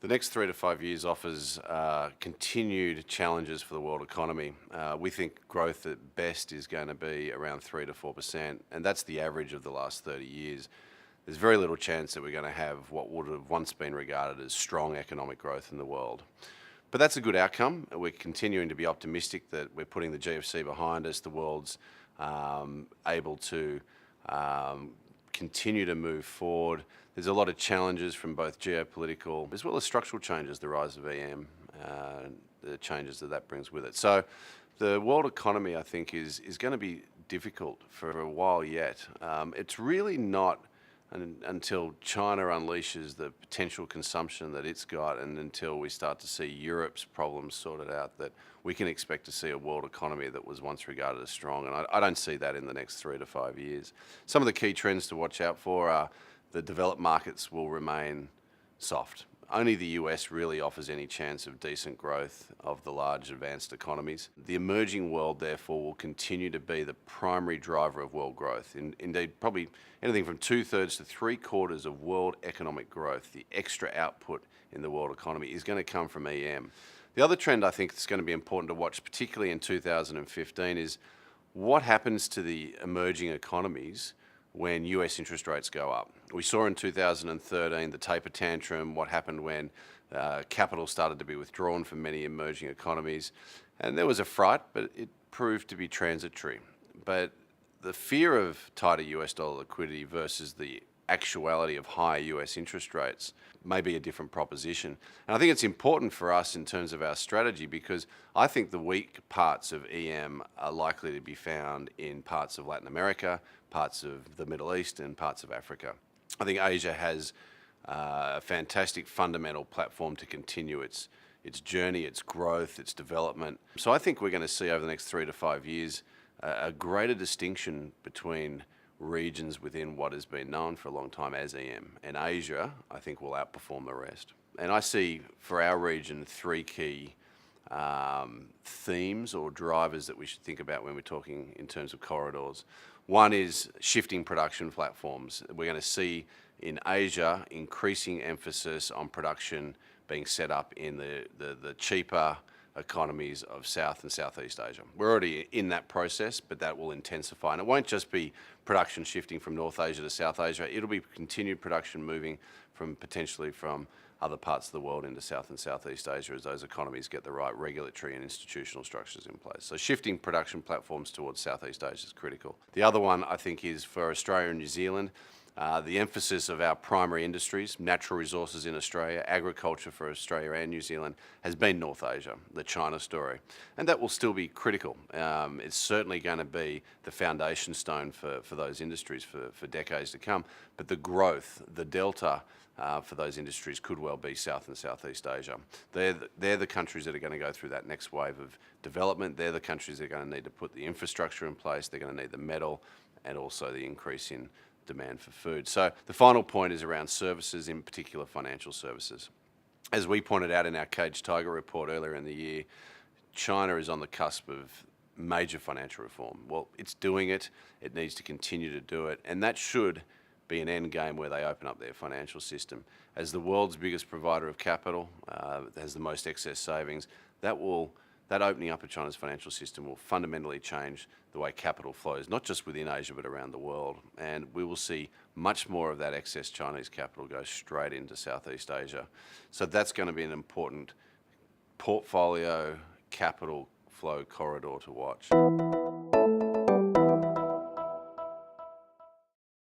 The next 3 to 5 years offers continued challenges for the world economy. We think growth at best is going to be around 3 to 4%, and that's the average of the last 30 years. There's very little chance that we're going to have what would have once been regarded as strong economic growth in the world. But that's a good outcome. We're continuing to be optimistic that we're putting the GFC behind us. The world's able to continue to move forward. There's a lot of challenges from both geopolitical as well as structural changes, the rise of EM, the changes that brings with it. So the world economy, I think, is going to be difficult for a while yet. It's really not until China unleashes the potential consumption that it's got, and until we start to see Europe's problems sorted out, that we can expect to see a world economy that was once regarded as strong. And I don't see that in the next 3 to 5 years. Some of the key trends to watch out for are the developed markets will remain soft. Only the US really offers any chance of decent growth of the large advanced economies. The emerging world, therefore, will continue to be the primary driver of world growth. Indeed, probably anything from 2/3 to 3/4 of world economic growth, the extra output in the world economy, is going to come from EM. The other trend I think that's going to be important to watch, particularly in 2015, is what happens to the emerging economies when US interest rates go up. We saw in 2013 the taper tantrum, what happened when capital started to be withdrawn from many emerging economies. And there was a fright, but it proved to be transitory. But the fear of tighter US dollar liquidity versus the actuality of higher US interest rates may be a different proposition. And I think it's important for us in terms of our strategy, because I think the weak parts of EM are likely to be found in parts of Latin America, parts of the Middle East, and parts of Africa. I think Asia has a fantastic fundamental platform to continue its journey, its growth, its development. So I think we're going to see over the next 3 to 5 years a greater distinction between regions within what has been known for a long time as EM. And Asia, I think, will outperform the rest. And I see for our region 3 key themes or drivers that we should think about when we're talking in terms of corridors. One is shifting production platforms. We're going to see in Asia increasing emphasis on production being set up in the cheaper economies of South and Southeast Asia. We're already in that process, but that will intensify. And it won't just be production shifting from North Asia to South Asia. It'll be continued production moving potentially from other parts of the world into South and Southeast Asia as those economies get the right regulatory and institutional structures in place. So shifting production platforms towards Southeast Asia is critical. The other one, I think, is for Australia and New Zealand. The emphasis of our primary industries, natural resources in Australia, agriculture for Australia and New Zealand, has been North Asia, the China story. And that will still be critical. It's certainly going to be the foundation stone for those industries for decades to come. But the growth, the delta for those industries could well be South and Southeast Asia. They're the countries that are going to go through that next wave of development. They're the countries that are going to need to put the infrastructure in place. They're going to need the metal and also the increase in demand for food. So the final point is around services, in particular financial services. As we pointed out in our Caged Tiger report earlier in the year, China is on the cusp of major financial reform. Well, it's doing it. It needs to continue to do it. And that should be an end game where they open up their financial system. As the world's biggest provider of capital, has the most excess savings, that opening up of China's financial system will fundamentally change the way capital flows, not just within Asia, but around the world. And we will see much more of that excess Chinese capital go straight into Southeast Asia. So that's going to be an important portfolio capital flow corridor to watch.